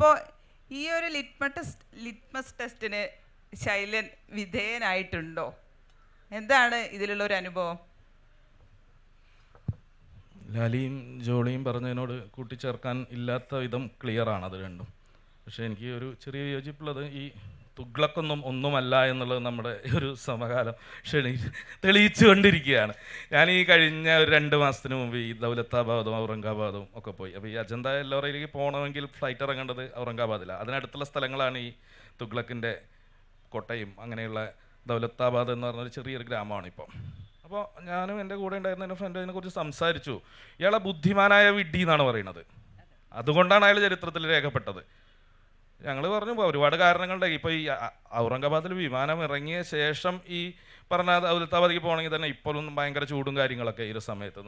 അപ്പോൾ ഈ ഒരു ലിറ്റ്മസ് ടെസ്റ്റിന് ശൈലൻ വിധേയനായിട്ടുണ്ടോ? എന്താണ് ഇതിലുള്ള ഒരു അനുഭവം? ലാലിയും ജോളിയും പറഞ്ഞതിനോട് കൂട്ടിച്ചേർക്കാൻ ഇല്ലാത്ത വിധം ക്ലിയറാണ് അത് രണ്ടും. പക്ഷേ എനിക്ക് ഒരു ചെറിയ യോജിപ്പുള്ളത് ഈ തുഗ്ലക്കൊന്നും ഒന്നുമല്ല എന്നുള്ളത് നമ്മുടെ ഒരു സമകാലം തെളിയിച്ചു കൊണ്ടിരിക്കുകയാണ്. ഞാൻ ഈ കഴിഞ്ഞ ഒരു 2 മാസത്തിന് മുമ്പ് ഈ ദൗലത്താബാദും ഔറംഗാബാദും ഒക്കെ പോയി. അപ്പോൾ ഈ അജന്ത എല്ലോറയിലേക്ക് പോകണമെങ്കിൽ ഫ്ലൈറ്റ് ഇറങ്ങേണ്ടത് ഔറംഗാബാദിലാണ്. അതിനടുത്തുള്ള സ്ഥലങ്ങളാണ് ഈ തുഗ്ലക്കിൻ്റെ കോട്ടയും അങ്ങനെയുള്ള ദൗലത്താബാദ് എന്ന് പറഞ്ഞൊരു ചെറിയൊരു ഗ്രാമമാണ് ഇപ്പോൾ. അപ്പോൾ ഞാനും എൻ്റെ കൂടെ ഉണ്ടായിരുന്ന എൻ്റെ ഫ്രണ്ട് അതിനെക്കുറിച്ച് സംസാരിച്ചു. ഇയാളെ ബുദ്ധിമാനായ വിഡ്ഢി എന്നാണ് പറയുന്നത്. അതുകൊണ്ടാണ് അയാൾ ചരിത്രത്തിൽ രേഖപ്പെട്ടത്. ഞങ്ങൾ പറഞ്ഞു ഒരുപാട് കാരണങ്ങളുണ്ട്. ഇപ്പോൾ ഈ ഔറംഗാബാദിൽ വിമാനം ഇറങ്ങിയ ശേഷം ഈ പറഞ്ഞ ദൗലത്താബാദിലേക്ക് പോകണമെങ്കിൽ തന്നെ ഇപ്പോഴൊന്നും ഭയങ്കര ചൂടും കാര്യങ്ങളൊക്കെ ഈ ഒരു സമയത്ത്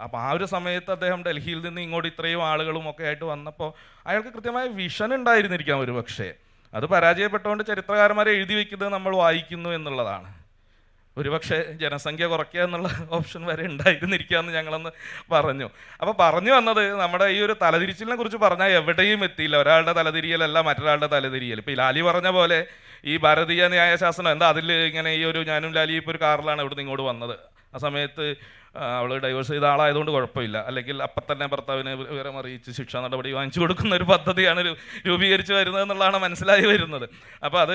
അപ്പോൾ ആ ഒരു സമയത്ത് അദ്ദേഹം ഡൽഹിയിൽ നിന്ന് ഇങ്ങോട്ട് ഇത്രയും ആളുകളും ഒക്കെ ആയിട്ട് വന്നപ്പോൾ അയാൾക്ക് കൃത്യമായ വിഷൻ ഉണ്ടായിരുന്നിരിക്കാം ഒരു പക്ഷേ. അത് പരാജയപ്പെട്ടുകൊണ്ട് ചരിത്രകാരന്മാരെ എഴുതി വയ്ക്കുന്നത് നമ്മൾ വായിക്കുന്നു എന്നുള്ളതാണ്. ഒരുപക്ഷെ ജനസംഖ്യ കുറയ്ക്കുക എന്നുള്ള ഓപ്ഷൻ വരെ ഉണ്ടായിരുന്നിരിക്കാമെന്ന് ഞങ്ങളൊന്ന് പറഞ്ഞു. അപ്പോൾ പറഞ്ഞു വന്നത് നമ്മുടെ ഈ ഒരു തലതിരിച്ചിലിനെ കുറിച്ച് പറഞ്ഞാൽ എവിടെയും എത്തിയില്ല. ഒരാളുടെ തലതിരിയലല്ല മറ്റൊരാളുടെ തലതിരിയൽ. ഇപ്പോൾ ഈ ലാലി പറഞ്ഞ പോലെ ഈ ഭാരതീയ ന്യായശാസ്ത്രം എന്താ അതിൽ ഇങ്ങനെ ഈ ഒരു ഞാനും ലാലി ഇപ്പോൾ ഒരു കാറിലാണ് ഇവിടുന്ന് ഇങ്ങോട്ട് വന്നത്. ആ സമയത്ത് അവൾ ഡൈവേഴ്സ് ചെയ്ത ആളായതുകൊണ്ട് കുഴപ്പമില്ല, അല്ലെങ്കിൽ അപ്പം തന്നെ ഭർത്താവിനെ വിവരം അറിയിച്ച് ശിക്ഷാ നടപടി വാങ്ങിച്ചു കൊടുക്കുന്ന ഒരു പദ്ധതിയാണ് രൂപീകരിച്ച് വരുന്നത് എന്നുള്ളതാണ് മനസ്സിലായി വരുന്നത്. അപ്പോൾ അത്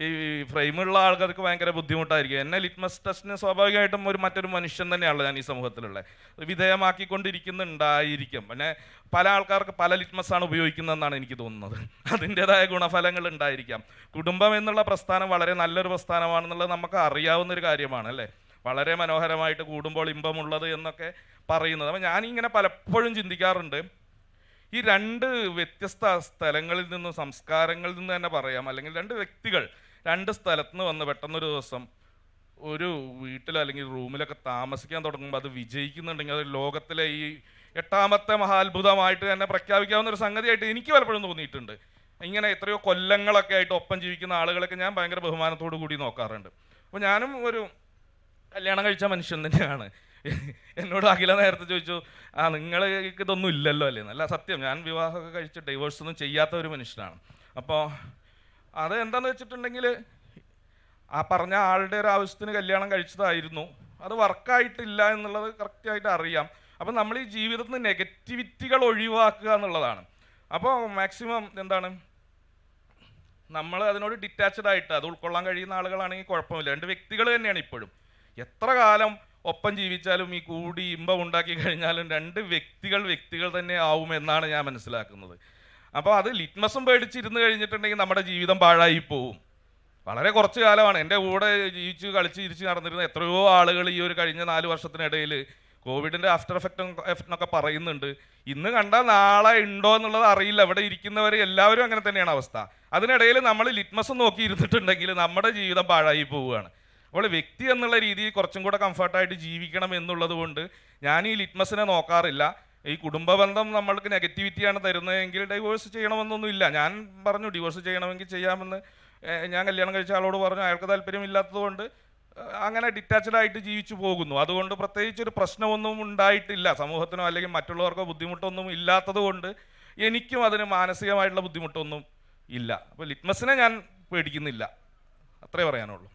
ഈ ഫ്രെയിമുള്ള ആൾക്കാർക്ക് ഭയങ്കര ബുദ്ധിമുട്ടായിരിക്കും. എന്നെ ലിറ്റ്മസ് ടെസ്റ്റിന് സ്വാഭാവികമായിട്ടും മറ്റൊരു മനുഷ്യൻ തന്നെയാണല്ലോ ഞാൻ ഈ സമൂഹത്തിലുള്ള വിധേയമാക്കിക്കൊണ്ടിരിക്കുന്നുണ്ടായിരിക്കും. പിന്നെ പല ആൾക്കാർക്ക് പല ലിറ്റ്മസാണ് ഉപയോഗിക്കുന്നതെന്നാണ് എനിക്ക് തോന്നുന്നത്. അതിൻ്റെതായ ഗുണഫലങ്ങൾ ഉണ്ടായിരിക്കാം. കുടുംബം എന്നുള്ള പ്രസ്ഥാനം വളരെ നല്ലൊരു പ്രസ്ഥാനമാണെന്നുള്ളത് നമുക്ക് അറിയാവുന്ന ഒരു കാര്യമാണ് അല്ലേ. വളരെ മനോഹരമായിട്ട് കൂടുമ്പോൾ ഇമ്പമുള്ളത് എന്നൊക്കെ പറയുന്നത്. അപ്പം ഞാനിങ്ങനെ പലപ്പോഴും ചിന്തിക്കാറുണ്ട്, ഈ 2 വ്യത്യസ്ത സ്ഥലങ്ങളിൽ നിന്നും സംസ്കാരങ്ങളിൽ നിന്ന് തന്നെ പറയാം, അല്ലെങ്കിൽ 2 വ്യക്തികൾ 2 സ്ഥലത്ത് നിന്ന് വന്ന് പെട്ടെന്നൊരു ദിവസം ഒരു വീട്ടിലോ അല്ലെങ്കിൽ റൂമിലൊക്കെ താമസിക്കാൻ തുടങ്ങുമ്പോൾ അത് വിജയിക്കുന്നുണ്ടെങ്കിൽ അത് ലോകത്തിലെ ഈ 8ാമത്തെ മഹാത്ഭുതമായിട്ട് തന്നെ പ്രഖ്യാപിക്കാവുന്ന ഒരു സംഗതിയായിട്ട് എനിക്ക് പലപ്പോഴും തോന്നിയിട്ടുണ്ട്. ഇങ്ങനെ എത്രയോ കൊല്ലങ്ങളൊക്കെ ആയിട്ട് ഒപ്പം ജീവിക്കുന്ന ആളുകളൊക്കെ ഞാൻ ഭയങ്കര ബഹുമാനത്തോടു കൂടി നോക്കാറുണ്ട്. അപ്പോൾ ഞാനും ഒരു കല്യാണം കഴിച്ച മനുഷ്യൻ തന്നെയാണ്. എന്നോട് അഖില നേരത്തെ ചോദിച്ചു, നിങ്ങൾക്ക് ഇതൊന്നും ഇല്ലല്ലോ അല്ലേ? നല്ല സത്യം, ഞാൻ വിവാഹമൊക്കെ കഴിച്ച് ഡൈവേഴ്സ് ഒന്നും ചെയ്യാത്ത ഒരു മനുഷ്യനാണ്. അപ്പോൾ അത് എന്താണെന്ന് വെച്ചിട്ടുണ്ടെങ്കിൽ ആ പറഞ്ഞ ആളുടെ ഒരു ആവശ്യത്തിന് കല്യാണം കഴിച്ചതായിരുന്നു. അത് വർക്കായിട്ടില്ല എന്നുള്ളത് കറക്റ്റായിട്ട് അറിയാം. അപ്പം നമ്മൾ ഈ ജീവിതത്തിൽ നിന്ന് നെഗറ്റിവിറ്റികൾ ഒഴിവാക്കുക എന്നുള്ളതാണ്. അപ്പോൾ മാക്സിമം എന്താണ്, നമ്മൾ അതിനോട് ഡിറ്റാച്ച്ഡ് ആയിട്ട് അത് ഉൾക്കൊള്ളാൻ കഴിയുന്ന ആളുകളാണെങ്കിൽ കുഴപ്പമില്ല. 2 വ്യക്തികൾ തന്നെയാണ് ഇപ്പോഴും. എത്ര കാലം ഒപ്പം ജീവിച്ചാലും ഈ കൂടി ഇമ്പം ഉണ്ടാക്കി കഴിഞ്ഞാലും 2 വ്യക്തികൾ തന്നെ ആവുമെന്നാണ് ഞാൻ മനസ്സിലാക്കുന്നത്. അപ്പോൾ അത് ലിറ്റ്മസും പേടിച്ചിരുന്ന് കഴിഞ്ഞിട്ടുണ്ടെങ്കിൽ നമ്മുടെ ജീവിതം പാഴായി പോവും. വളരെ കുറച്ച് കാലമാണ്. എൻ്റെ കൂടെ ജീവിച്ച് കളിച്ച് ചിരിച്ച് നടന്നിരുന്ന എത്രയോ ആളുകൾ ഈ ഒരു കഴിഞ്ഞ 4 വർഷത്തിനിടയിൽ കോവിഡിൻ്റെ ആഫ്റ്റർ എഫക്റ്റൊക്കെ പറയുന്നുണ്ട്. ഇന്ന് കണ്ടാൽ നാളെ ഉണ്ടോ എന്നുള്ളത് അറിയില്ല. ഇവിടെ ഇരിക്കുന്നവർ എല്ലാവരും അങ്ങനെ തന്നെയാണ് അവസ്ഥ. അതിനിടയിൽ നമ്മൾ ലിറ്റ്മസ് നോക്കി ഇരുന്നിട്ടുണ്ടെങ്കിൽ നമ്മുടെ ജീവിതം പാഴായി പോവുകയാണ്. അപ്പോൾ വ്യക്തി എന്നുള്ള രീതിയിൽ കുറച്ചും കൂടെ കംഫർട്ടായിട്ട് ജീവിക്കണം എന്നുള്ളത് കൊണ്ട് ഞാൻ ഈ ലിറ്റ്മസിനെ നോക്കാറില്ല. ഈ കുടുംബ ബന്ധം നമ്മൾക്ക് നെഗറ്റിവിറ്റിയാണ് തരുന്നതെങ്കിൽ ഡൈവേഴ്സ് ചെയ്യണമെന്നൊന്നുമില്ല. ഞാൻ പറഞ്ഞു ഡിവോഴ്സ് ചെയ്യണമെങ്കിൽ ചെയ്യാമെന്ന് ഞാൻ കല്യാണം കഴിച്ച ആളോട് പറഞ്ഞു. അയാൾക്ക് താല്പര്യമില്ലാത്തതുകൊണ്ട് അങ്ങനെ ഡിറ്റാച്ച്ഡ് ആയിട്ട് ജീവിച്ചു പോകുന്നു. അതുകൊണ്ട് പ്രത്യേകിച്ചൊരു പ്രശ്നമൊന്നും ഉണ്ടായിട്ടില്ല. സമൂഹത്തിനോ അല്ലെങ്കിൽ മറ്റുള്ളവർക്കോ ബുദ്ധിമുട്ടൊന്നും ഇല്ലാത്തത് കൊണ്ട് എനിക്കും അതിന് മാനസികമായിട്ടുള്ള ബുദ്ധിമുട്ടൊന്നും ഇല്ല. അപ്പോൾ ലിറ്റ്മസിനെ ഞാൻ പേടിക്കുന്നില്ല, അത്രേ പറയാനുള്ളൂ.